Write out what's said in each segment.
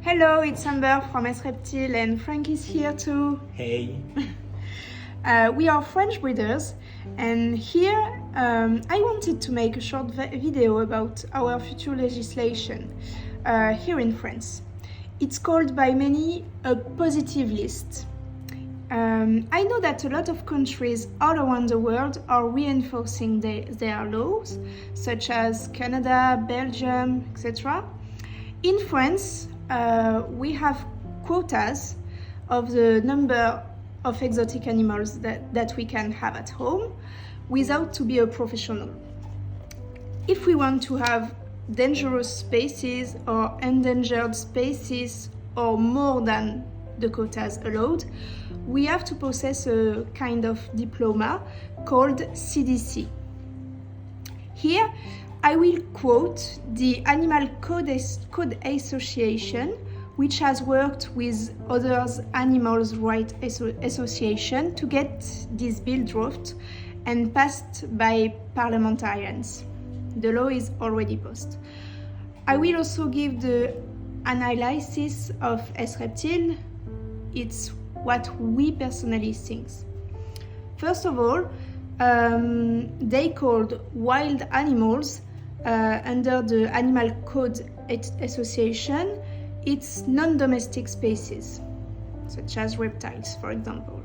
Hello, it's Amber from S-reptile and Frank is here too. Hey. We are French breeders and here I wanted to make a short video about our future legislation here in France. It's called by many a positive list. I know that a lot of countries all around the world are reinforcing their laws, such as Canada, Belgium, etc. In France, we have quotas of the number of exotic animals that we can have at home without to be a professional. If we want to have dangerous species or endangered species or more than the quotas allowed, we have to possess a kind of diploma called CDC. Here, I will quote the Animal Code Association, which has worked with other animals' rights association to get this bill drafted and passed by parliamentarians. The law is already passed. I will also give the analysis of S-reptile. It's what we personally think. First of all, they called wild animals under the Animal Code Association. It's non-domestic species, such as reptiles, for example.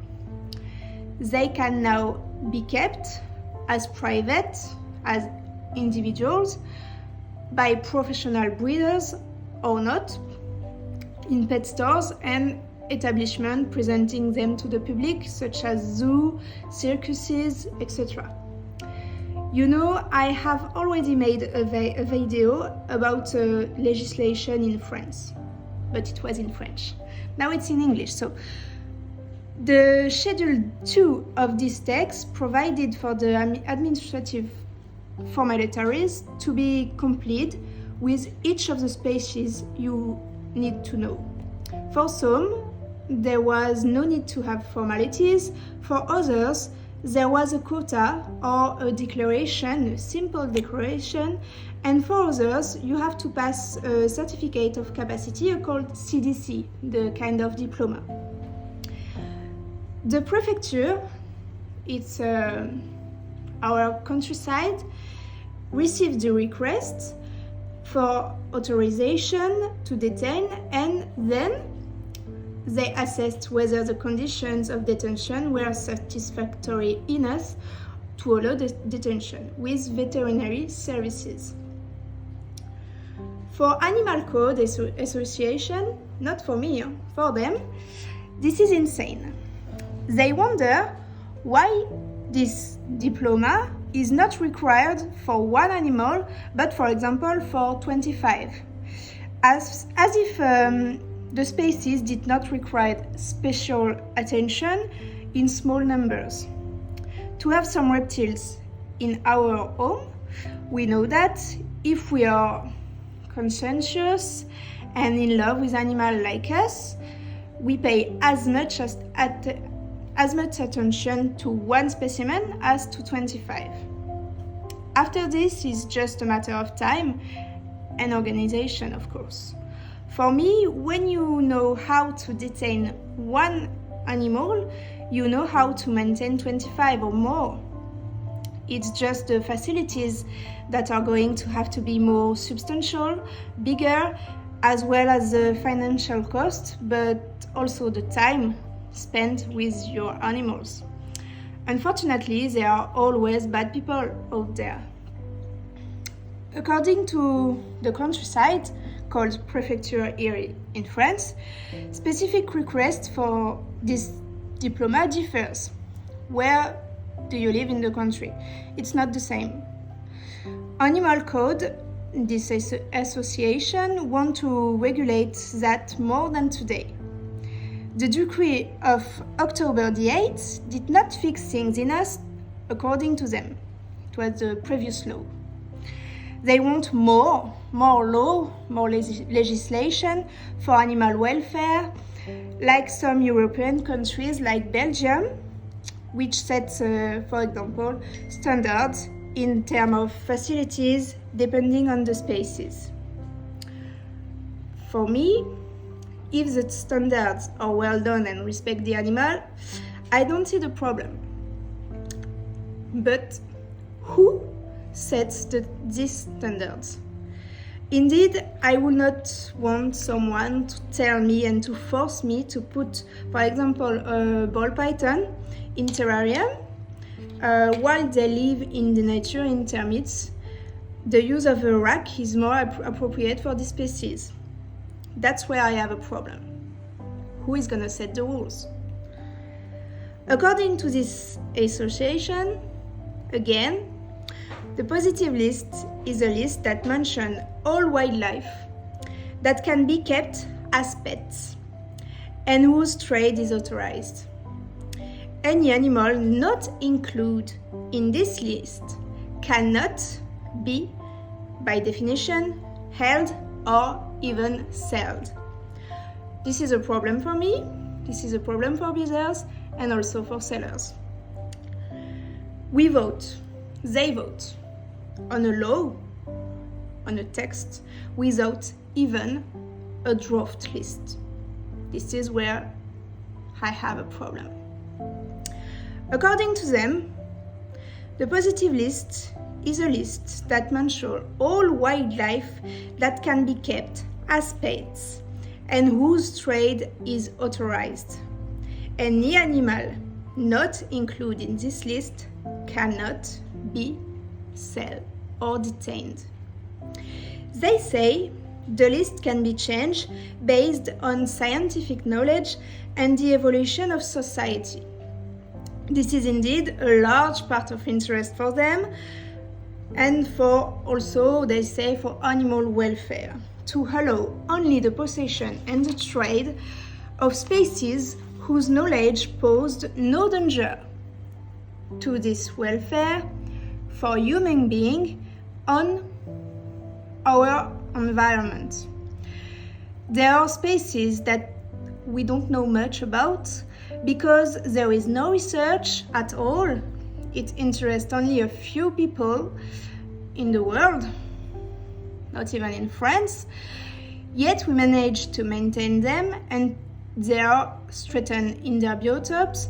They can now be kept as private, as individuals, by professional breeders or not, in pet stores and establishments presenting them to the public, such as zoo, circuses, etc. You know, I have already made a video about legislation in France, but it was in French. Now it's in English. So the Schedule 2 of this text provided for the administrative formalities to be complete with each of the species you need to know. For some, there was no need to have formalities. For others, there was a quota or a declaration, a simple declaration, and for others, you have to pass a certificate of capacity called CDC, the kind of diploma. The prefecture, it's our countryside, received the request for authorization to detain, and then they assessed whether the conditions of detention were satisfactory enough to allow the detention with veterinary services. For Animal Code Association, not for me, for them, this is insane. They wonder why this diploma is not required for one animal, but for example for 25. As if the species did not require special attention in small numbers. To have some reptiles in our home, we know that if we are conscientious and in love with animals like us, we pay as much attention to one specimen as to 25. After this is just a matter of time and organization, of course. For me, when you know how to detain one animal, you know how to maintain 25 or more. It's just the facilities that are going to have to be more substantial, bigger, as well as the financial cost, but also the time spent with your animals. Unfortunately, there are always bad people out there. According to the countryside, called prefecture here in France, specific request for this diploma differs. Where do you live in the country? It's not the same. Animal Code, this association, want to regulate that more than today. The decree of October the 8th did not fix things enough according to them. It was the previous law. They want more law, more legislation for animal welfare, like some European countries like Belgium, which sets, for example, standards in terms of facilities depending on the species. For me, if the standards are well done and respect the animal, I don't see the problem. But who sets these standards? Indeed, I would not want someone to tell me and to force me to put, for example, a ball python in terrarium while they live in the nature in termites. The use of a rack is more appropriate for this species. That's where I have a problem. Who is going to set the rules? According to this association, again, the positive list is a list that mentions all wildlife that can be kept as pets and whose trade is authorized. Any animal not included in this list cannot be, by definition, held or even sold. This is a problem for me, this is a problem for breeders and also for sellers. We vote, they vote, on a law, on a text, without even a draft list. This is where I have a problem. According to them, the positive list is a list that mentions all wildlife that can be kept as pets and whose trade is authorized. Any animal not included in this list cannot be sold or detained. They say the list can be changed based on scientific knowledge and the evolution of society. This is indeed a large part of interest for them and for also, they say, for animal welfare, to allow only the possession and the trade of species whose knowledge posed no danger to this welfare for human beings on our environment. There are species that we don't know much about because there is no research at all. It interests only a few people in the world, not even in France, yet we manage to maintain them and they are threatened in their biotopes.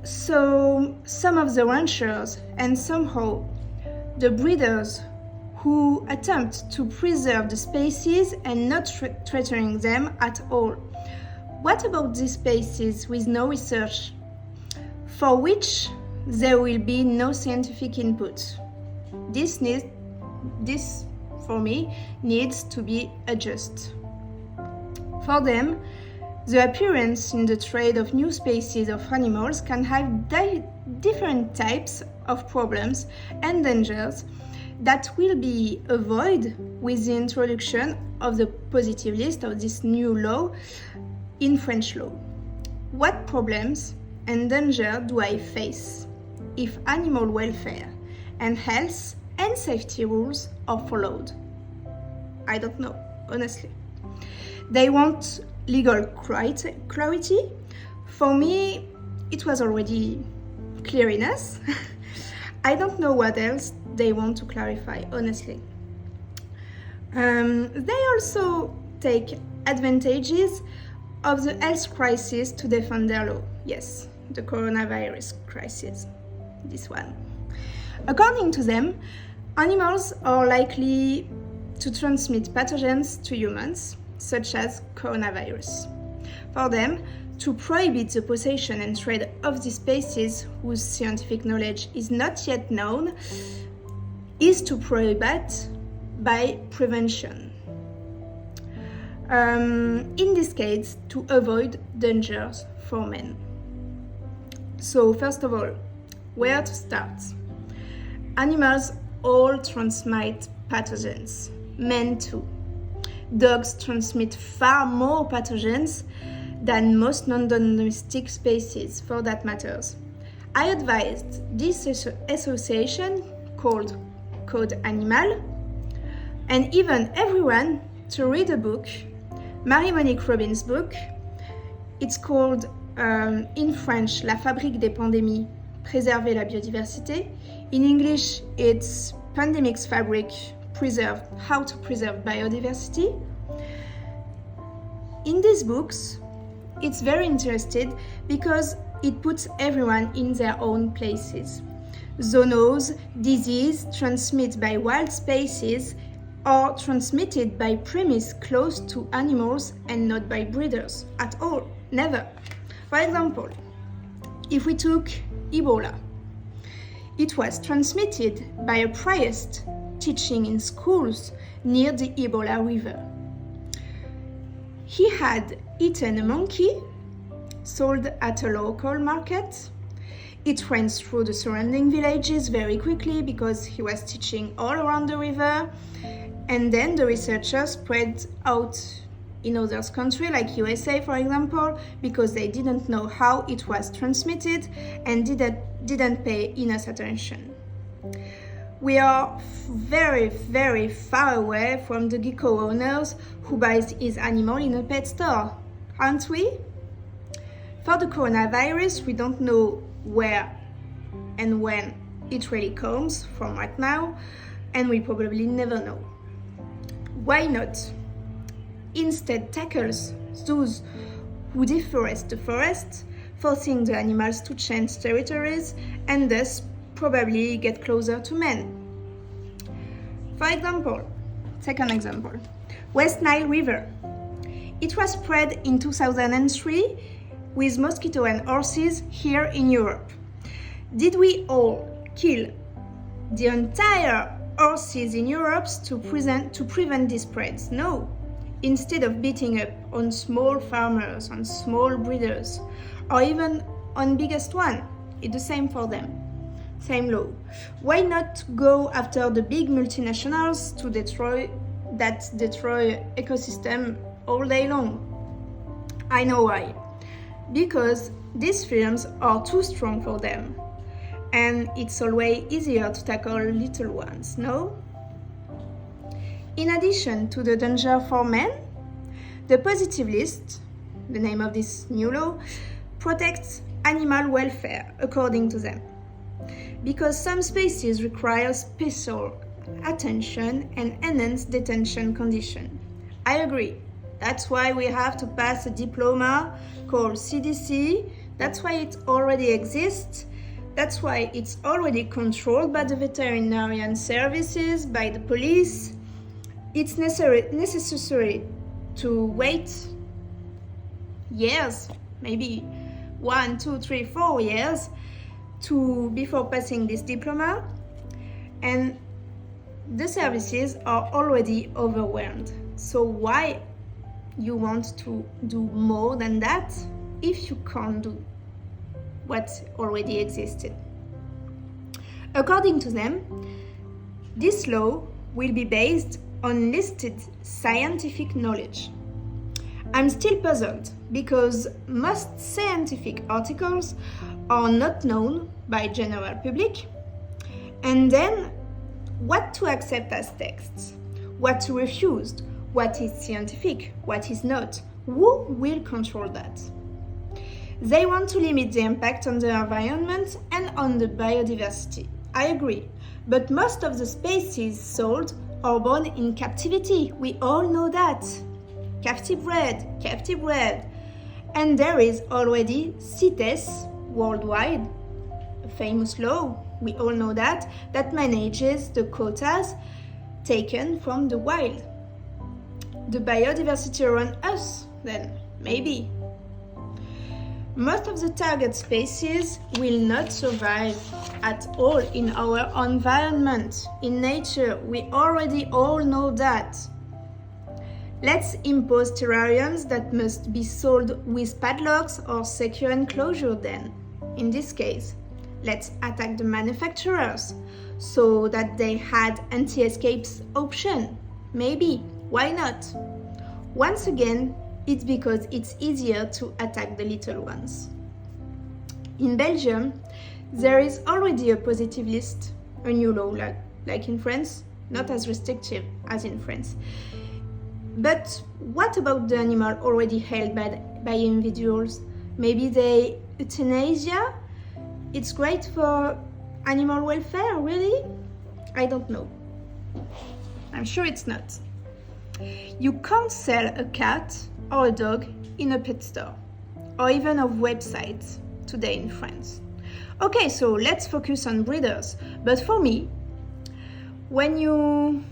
So some of the ranchers and somehow the breeders who attempt to preserve the species and not threatening them at all. What about these species with no research, for which there will be no scientific input? This, for me, needs to be adjusted. For them, the appearance in the trade of new species of animals can have different types of problems and dangers that will be avoided with the introduction of the positive list of this new law in French law. What problems and danger do I face if animal welfare and health and safety rules are followed? I don't know, honestly. They want legal clarity. For me, it was already clear enough. I don't know what else they want to clarify, honestly. They also take advantages of the health crisis to defend their law. Yes, the coronavirus crisis, this one. According to them, animals are likely to transmit pathogens to humans, such as coronavirus. For them, to prohibit the possession and trade of these species whose scientific knowledge is not yet known is to prohibit by prevention. In this case, to avoid dangers for men. So first of all, where to start? Animals all transmit pathogens, men too. Dogs transmit far more pathogens than most non-domestic species, for that matters. I advised this association called Code Animal, and even everyone to read a book, Marie-Monique Robin's book. It's called, in French, La fabrique des pandémies, préserver la biodiversité. In English, it's Pandemic's Fabric, how to preserve biodiversity. In these books, it's very interesting because it puts everyone in their own places. Zoonose, disease transmitted by wild species or transmitted by premise close to animals and not by breeders at all, never. For example, if we took Ebola, it was transmitted by a priest teaching in schools near the Ebola River. He had eaten a monkey sold at a local market. It went through the surrounding villages very quickly because he was teaching all around the river. And then the researchers spread out in other countries like USA, for example, because they didn't know how it was transmitted and didn't pay enough attention. We are very, very far away from the gecko owners who buys his animal in a pet store, aren't we? For the coronavirus, we don't know where and when it really comes from right now, and we probably never know. Why not instead tackles those who deforest the forest, forcing the animals to change territories and thus probably get closer to man? For example, second example, West Nile River. It was spread in 2003 with mosquito and horses here in Europe. Did we all kill the entire horses in Europe to prevent these spreads? No. Instead of beating up on small farmers, on small breeders, or even on biggest one, it's the same for them. Same law. Why not go after the big multinationals to destroy ecosystem all day long? I know why. Because these firms are too strong for them. And it's always easier to tackle little ones, no? In addition to the danger for men, the positive list, the name of this new law, protects animal welfare according to them. Because some species require special attention and enhanced detention condition. I agree. That's why we have to pass a diploma called CDC. That's why it already exists. That's why it's already controlled by the veterinarian services, by the police. It's necessary to wait years, maybe 1, 2, 3, 4 years before passing this diploma. And the services are already overwhelmed. So why you want to do more than that if you can't do what already existed? According to them, this law will be based on listed scientific knowledge. I'm still puzzled because most scientific articles are not known by general public. And then what to accept as texts, what to refuse, what is scientific, what is not, who will control that? They want to limit the impact on the environment and on the biodiversity. I agree, but most of the species sold are born in captivity. We all know that. Captive bred. And there is already CITES worldwide, a famous law, we all know that manages the quotas taken from the wild. The biodiversity around us, then, maybe. Most of the target species will not survive at all in our environment, in nature. We already all know that. Let's impose terrariums that must be sold with padlocks or secure enclosure then. In this case, let's attack the manufacturers so that they had anti-escapes option. Maybe, why not? Once again, it's because it's easier to attack the little ones. In Belgium, there is already a positive list, a new law like in France, not as restrictive as in France. But what about the animal already held by individuals? Maybe they euthanasia? It's great for animal welfare, really? I don't know. I'm sure it's not. You can't sell a cat or a dog in a pet store, or even of websites today in France. Okay, so let's focus on breeders. But for me, when you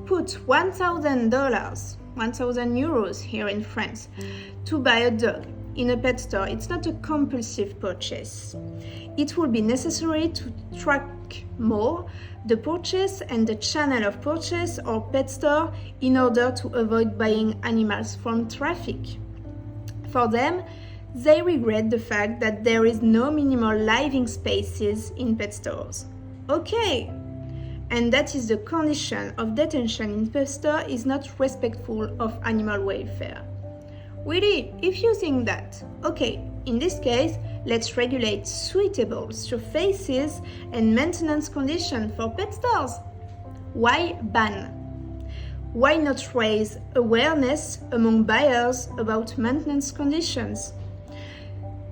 put $1,000, 1,000 euros here in France to buy a dog in a pet store, it's not a compulsive purchase. It will be necessary to track more the purchase and the channel of purchase or pet store in order to avoid buying animals from traffic. For them, they regret the fact that there is no minimal living spaces in pet stores. Okay, and that is the condition of detention in pet store is not respectful of animal welfare. Really, if you think that, okay, in this case, let's regulate suitable surfaces and maintenance conditions for pet stores. Why ban? Why not raise awareness among buyers about maintenance conditions?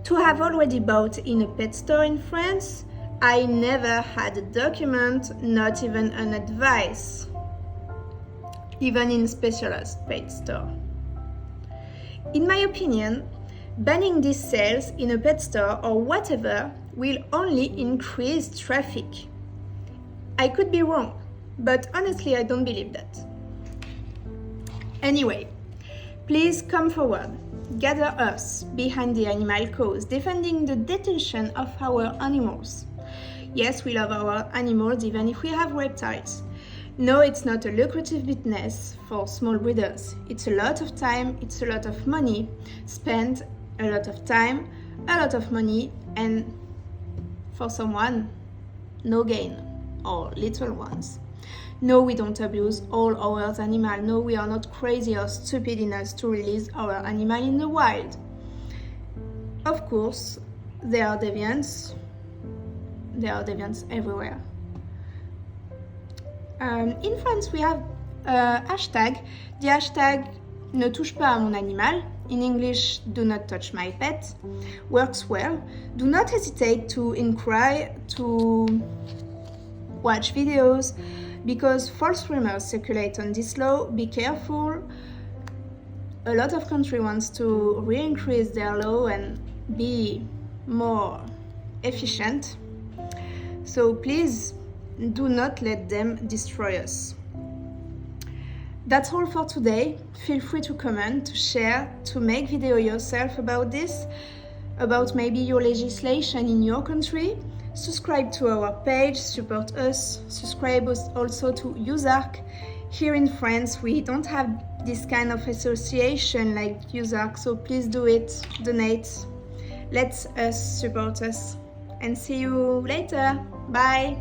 To have already bought in a pet store in France, I never had a document, not even an advice, even in specialized pet store. In my opinion, banning these sales in a pet store or whatever will only increase traffic. I could be wrong, but honestly I don't believe that. Anyway, please come forward. Gather us behind the animal cause, defending the detention of our animals. Yes, we love our animals even if we have reptiles. No, it's not a lucrative business for small breeders. It's a lot of time, it's a lot of money spent, a lot of time, a lot of money, and for someone, no gain, or little ones. No, we don't abuse all our animals. No, we are not crazy or stupid enough to release our animal in the wild. Of course, there are deviants. There are deviants everywhere. In France, we have a hashtag. The hashtag ne touche pas à mon animal, in English, do not touch my pet, works well. Do not hesitate to inquire, to watch videos, because false rumors circulate on this law. Be careful. A lot of countries want to re-increase their law and be more efficient. So please do not let them destroy us. That's all for today. Feel free to comment, to share, to make video yourself about this, about maybe your legislation in your country. Subscribe to our page, support us, subscribe also to USARC. Here in France, we don't have this kind of association like USARC, so please do it, donate. Let us support us, and see you later. Bye!